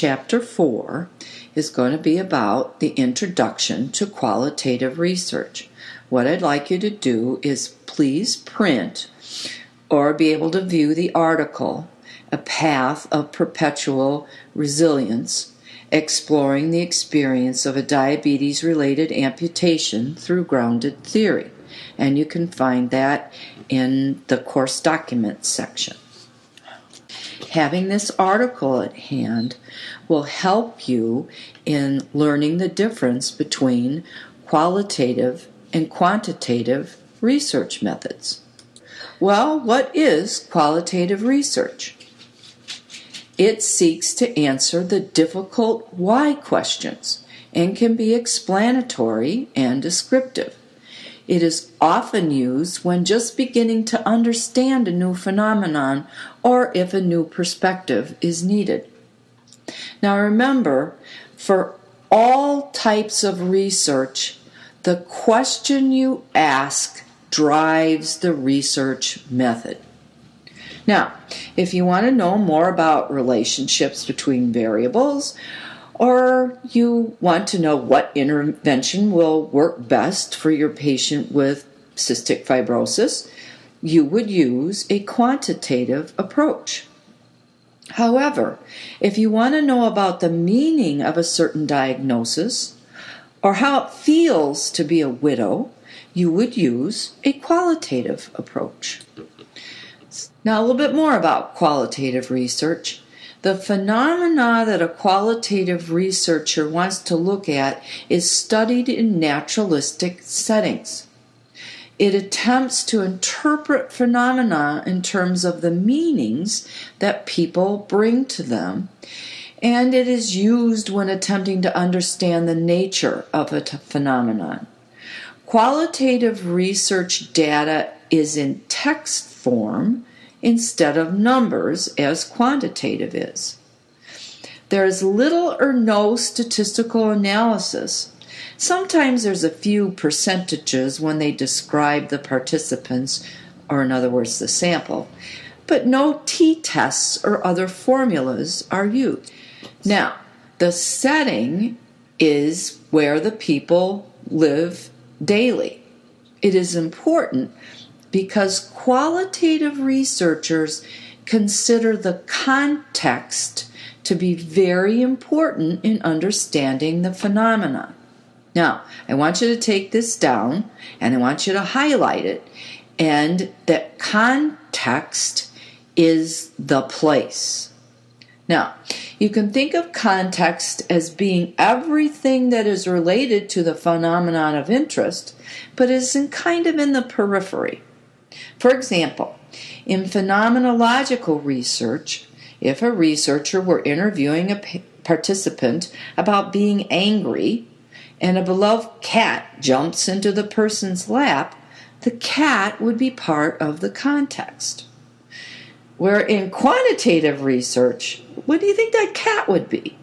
Chapter 4 is going to be about the introduction to qualitative research. What I'd like you to do is please print or be able to view the article, A Path of Perpetual Resilience, Exploring the Experience of a Diabetes-Related Amputation Through Grounded Theory. And you can find that in the course documents section. Having this article at hand will help you in learning the difference between qualitative and quantitative research methods. Well, what is qualitative research? It seeks to answer the difficult why questions and can be explanatory and descriptive. It is often used when just beginning to understand a new phenomenon or if a new perspective is needed. Now remember, for all types of research, the question you ask drives the research method. Now, if you want to know more about relationships between variables, or you want to know what intervention will work best for your patient with cystic fibrosis, you would use a quantitative approach. However, if you want to know about the meaning of a certain diagnosis or how it feels to be a widow, you would use a qualitative approach. Now, a little bit more about qualitative research. The phenomena that a qualitative researcher wants to look at is studied in naturalistic settings. It attempts to interpret phenomena in terms of the meanings that people bring to them, and it is used when attempting to understand the nature of a phenomenon. Qualitative research data is in text form instead of numbers as quantitative is. There is little or no statistical analysis. Sometimes there's a few percentages when they describe the participants, or in other words, the sample, but no t-tests or other formulas are used. Now, the setting is where the people live daily. It is important because qualitative researchers consider the context to be very important in understanding the phenomena. Now, I want you to take this down, and I want you to highlight it, and that context is the place. Now, you can think of context as being everything that is related to the phenomenon of interest, but is kind of in the periphery. For example, in phenomenological research, if a researcher were interviewing a participant about being angry and a beloved cat jumps into the person's lap, the cat would be part of the context. Where in quantitative research, what do you think that cat would be?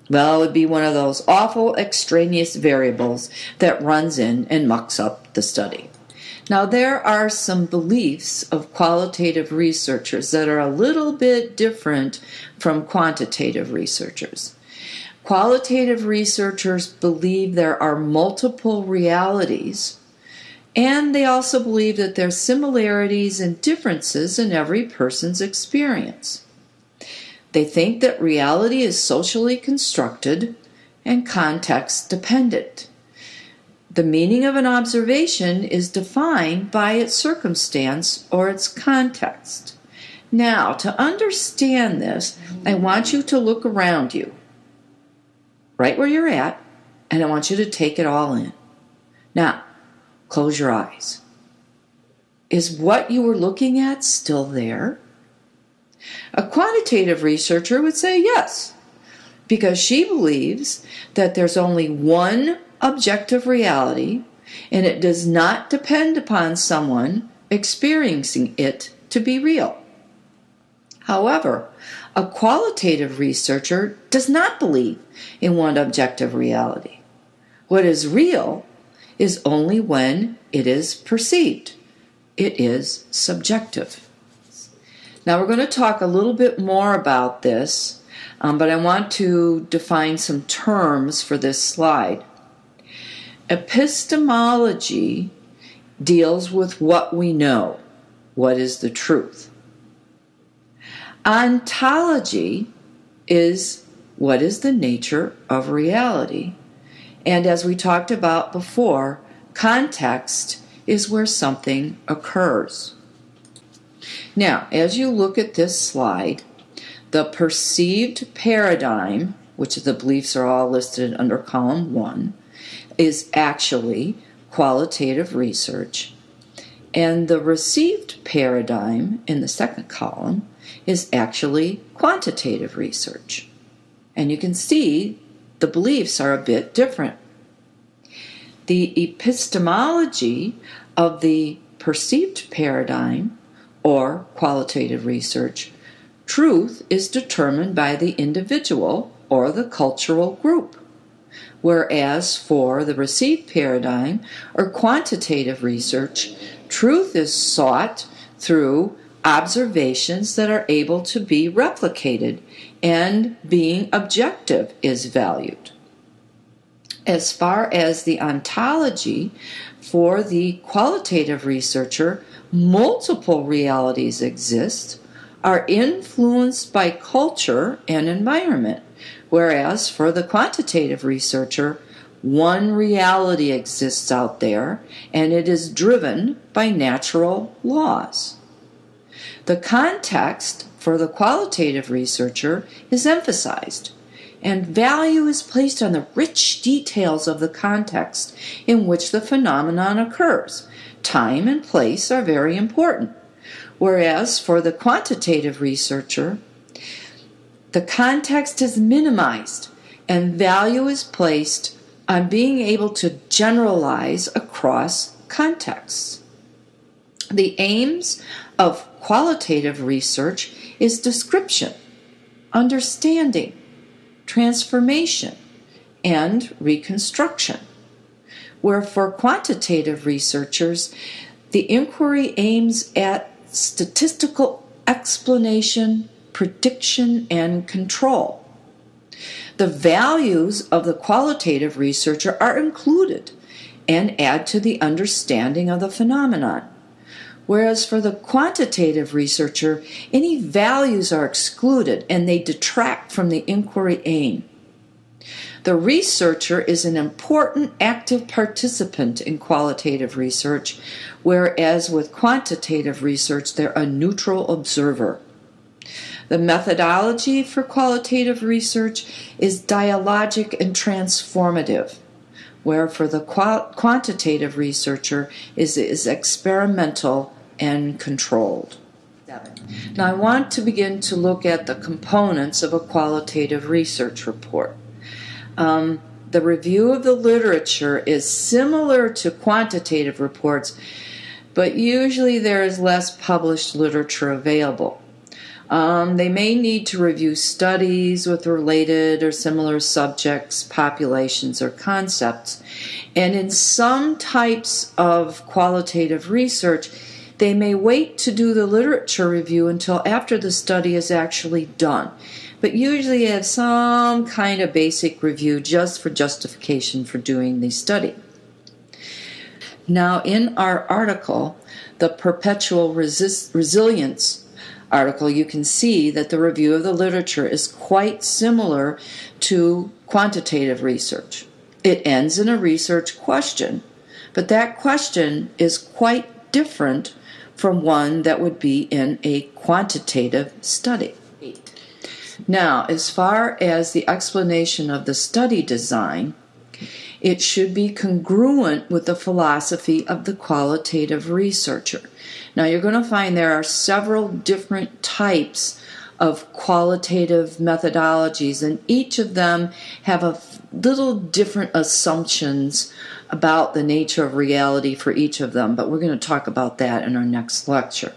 Well, it would be one of those awful extraneous variables that runs in and mucks up the study. Now, there are some beliefs of qualitative researchers that are a little bit different from quantitative researchers. Qualitative researchers believe there are multiple realities, and they also believe that there are similarities and differences in every person's experience. They think that reality is socially constructed and context dependent. The meaning of an observation is defined by its circumstance or its context. Now, to understand this, I want you to look around you, right where you're at, and I want you to take it all in. Now, close your eyes. Is what you were looking at still there? A quantitative researcher would say yes, because she believes that there's only one objective reality, and it does not depend upon someone experiencing it to be real. However, a qualitative researcher does not believe in one objective reality. What is real is only when it is perceived. It is subjective. Now we're going to talk a little bit more about this But I want to define some terms for this slide. Epistemology deals with what we know, what is the truth. Ontology is what is the nature of reality. And as we talked about before, context is where something occurs. Now, as you look at this slide, the perceived paradigm, which the beliefs are all listed under column 1, is actually qualitative research. And the received paradigm in the second column is actually quantitative research. And you can see the beliefs are a bit different. The epistemology of the perceived paradigm, or qualitative research, truth is determined by the individual or the cultural group. Whereas for the received paradigm, or quantitative research, truth is sought through observations that are able to be replicated, and being objective is valued. As far as the ontology, for the qualitative researcher, multiple realities exist, are influenced by culture and environment, whereas for the quantitative researcher, one reality exists out there, and it is driven by natural laws. The context for the qualitative researcher is emphasized, and value is placed on the rich details of the context in which the phenomenon occurs. Time and place are very important, whereas for the quantitative researcher, the context is minimized and value is placed on being able to generalize across contexts. The aims of qualitative research is description, understanding, transformation, and reconstruction, where for quantitative researchers, the inquiry aims at statistical explanation, prediction, and control. The values of the qualitative researcher are included and add to the understanding of the phenomenon, whereas for the quantitative researcher, any values are excluded and they detract from the inquiry aim. The researcher is an important active participant in qualitative research, whereas with quantitative research, they're a neutral observer. The methodology for qualitative research is dialogic and transformative, where for the quantitative researcher is experimental and controlled. Now I want to begin to look at the components of a qualitative research report. The review of the literature is similar to quantitative reports, but usually there is less published literature available. They may need to review studies with related or similar subjects, populations, or concepts. And in some types of qualitative research, they may wait to do the literature review until after the study is actually done. But usually have some kind of basic review just for justification for doing the study. Now, in our article, the Perpetual Resilience article, you can see that the review of the literature is quite similar to quantitative research. It ends in a research question, but that question is quite different from one that would be in a quantitative study. Now, as far as the explanation of the study design, it should be congruent with the philosophy of the qualitative researcher. Now, you're going to find there are several different types of qualitative methodologies, and each of them have a little different assumptions about the nature of reality for each of them, but we're going to talk about that in our next lecture.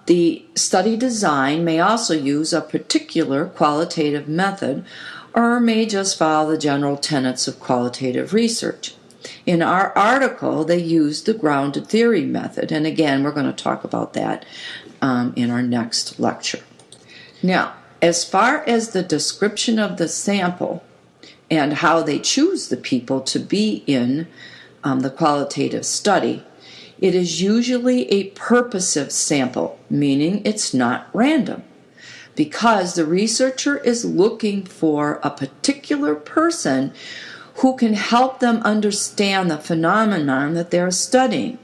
The study design may also use a particular qualitative method or may just follow the general tenets of qualitative research. In our article, they used the grounded theory method, and again, we're going to talk about that in our next lecture. Now, as far as the description of the sample and how they choose the people to be in the qualitative study, it is usually a purposive sample, meaning it's not random, because the researcher is looking for a particular person who can help them understand the phenomenon that they're studying.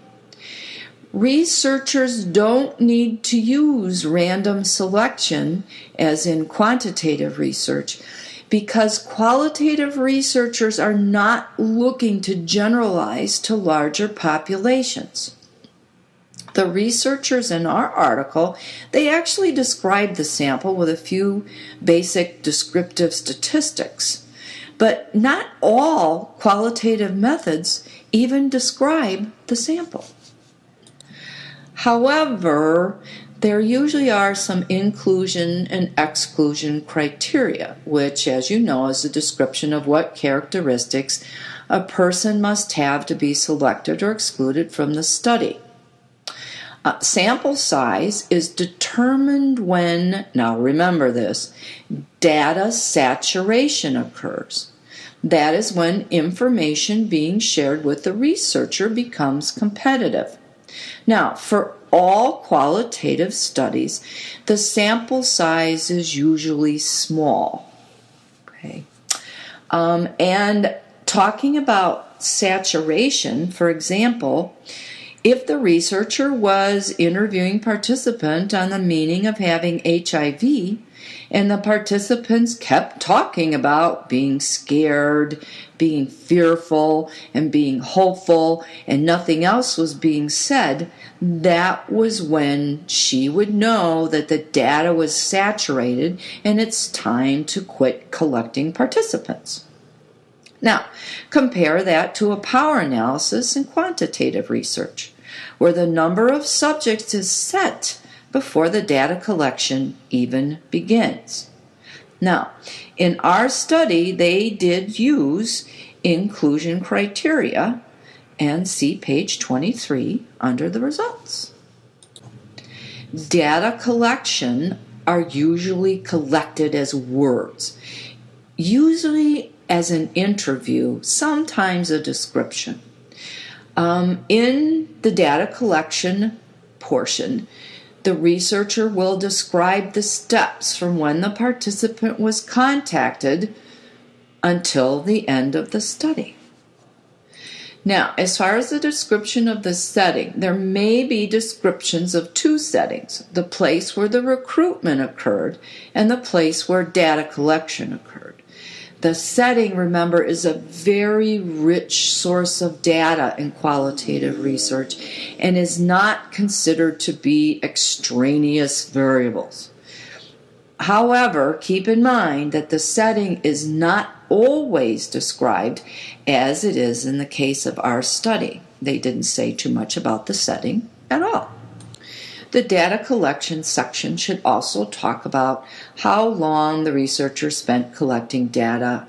Researchers don't need to use random selection, as in quantitative research, because qualitative researchers are not looking to generalize to larger populations. The researchers in our article, they actually describe the sample with a few basic descriptive statistics, but not all qualitative methods even describe the sample. However, there usually are some inclusion and exclusion criteria, which, as you know, is a description of what characteristics a person must have to be selected or excluded from the study. Sample size is determined when, now remember this, data saturation occurs. That is when information being shared with the researcher becomes competitive. Now, for all qualitative studies, the sample size is usually small. Okay. And talking about saturation, for example, if the researcher was interviewing participant on the meaning of having HIV, and the participants kept talking about being scared, being fearful, and being hopeful, and nothing else was being said, that was when she would know that the data was saturated and it's time to quit collecting participants. Now, compare that to a power analysis in quantitative research, where the number of subjects is set before the data collection even begins. Now, in our study, they did use inclusion criteria, and see page 23 under the results. Data collection are usually collected as words, usually as an interview, sometimes a description. In the data collection portion, the researcher will describe the steps from when the participant was contacted until the end of the study. Now, as far as the description of the setting, there may be descriptions of two settings: the place where the recruitment occurred and the place where data collection occurred. The setting, remember, is a very rich source of data in qualitative research and is not considered to be extraneous variables. However, keep in mind that the setting is not always described as it is in the case of our study. They didn't say too much about the setting at all. The data collection section should also talk about how long the researcher spent collecting data,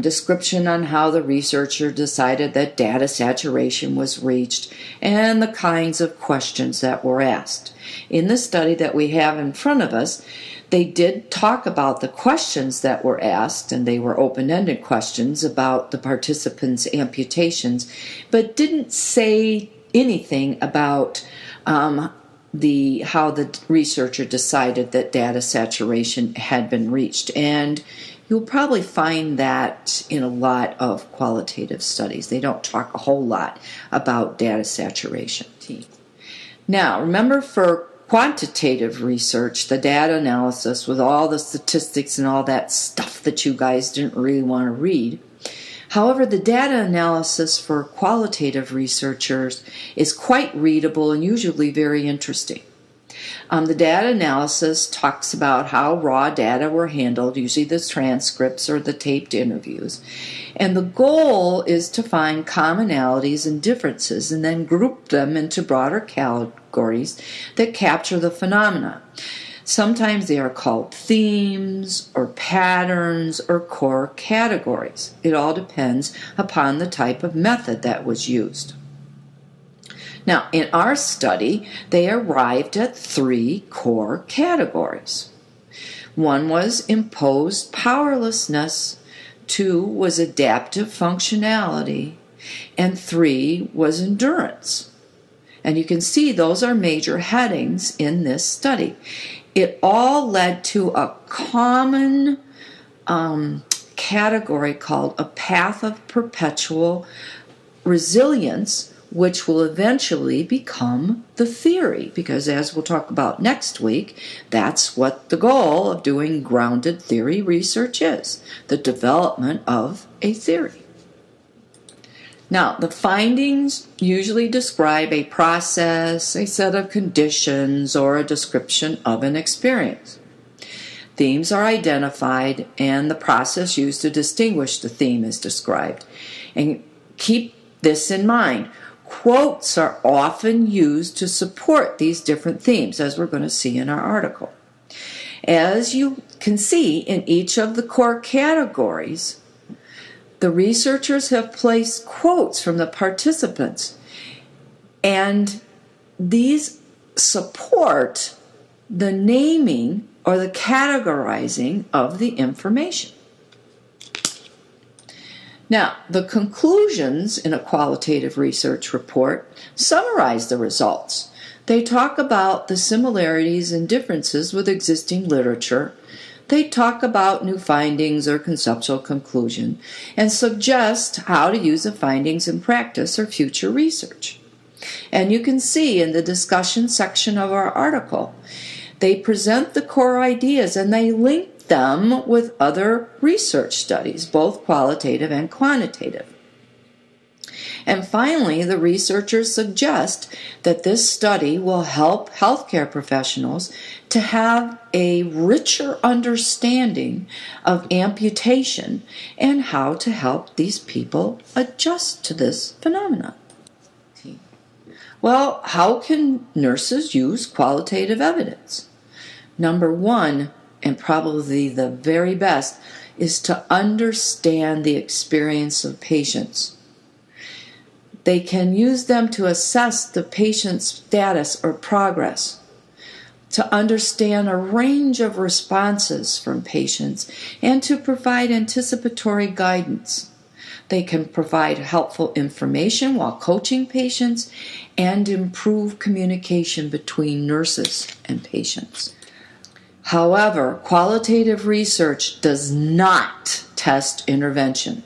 description on how the researcher decided that data saturation was reached, and the kinds of questions that were asked. In the study that we have in front of us, they did talk about the questions that were asked, and they were open-ended questions about the participants' amputations, but didn't say anything about how the researcher decided that data saturation had been reached. And you'll probably find that in a lot of qualitative studies. They don't talk a whole lot about data saturation. Now, remember, for quantitative research, the data analysis with all the statistics and all that stuff that you guys didn't really want to read. However, the data analysis for qualitative researchers is quite readable and usually very interesting. The data analysis talks about how raw data were handled, usually the transcripts or the taped interviews. And the goal is to find commonalities and differences and then group them into broader categories that capture the phenomena. Sometimes they are called themes or patterns or core categories. It all depends upon the type of method that was used. Now, in our study, they arrived at 3 core categories. 1 was imposed powerlessness, 2 was adaptive functionality, and 3 was endurance. And you can see those are major headings in this study. It all led to a common category called a path of perpetual resilience, which will eventually become the theory, because as we'll talk about next week, that's what the goal of doing grounded theory research is, the development of a theory. Now, the findings usually describe a process, a set of conditions, or a description of an experience. Themes are identified, and the process used to distinguish the theme is described. And keep this in mind. Quotes are often used to support these different themes, as we're going to see in our article. As you can see in each of the core categories, the researchers have placed quotes from the participants, and these support the naming or the categorizing of the information. Now, the conclusions in a qualitative research report summarize the results. They talk about the similarities and differences with existing literature. They talk about new findings or conceptual conclusion and suggest how to use the findings in practice or future research. And you can see in the discussion section of our article, they present the core ideas and they link them with other research studies, both qualitative and quantitative. And finally, the researchers suggest that this study will help healthcare professionals to have a richer understanding of amputation and how to help these people adjust to this phenomenon. Well, how can nurses use qualitative evidence? Number 1, and probably the very best, is to understand the experience of patients. They can use them to assess the patient's status or progress, to understand a range of responses from patients, and to provide anticipatory guidance. They can provide helpful information while coaching patients and improve communication between nurses and patients. However, qualitative research does not test intervention.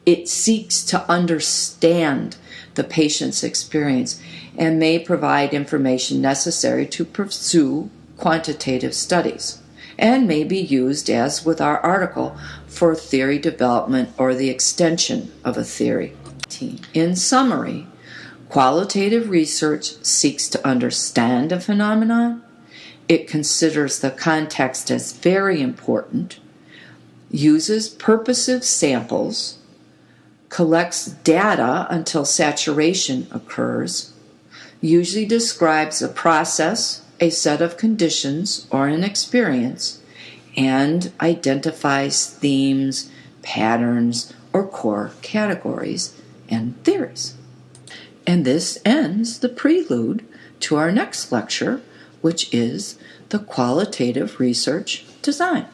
It seeks to understand the patient's experience and may provide information necessary to pursue quantitative studies, and may be used, as with our article, for theory development or the extension of a theory. In summary, qualitative research seeks to understand a phenomenon. It considers the context as very important, uses purposive samples, collects data until saturation occurs, usually describes a process, a set of conditions, or an experience, and identifies themes, patterns, or core categories and theories. And this ends the prelude to our next lecture, which is the qualitative research design.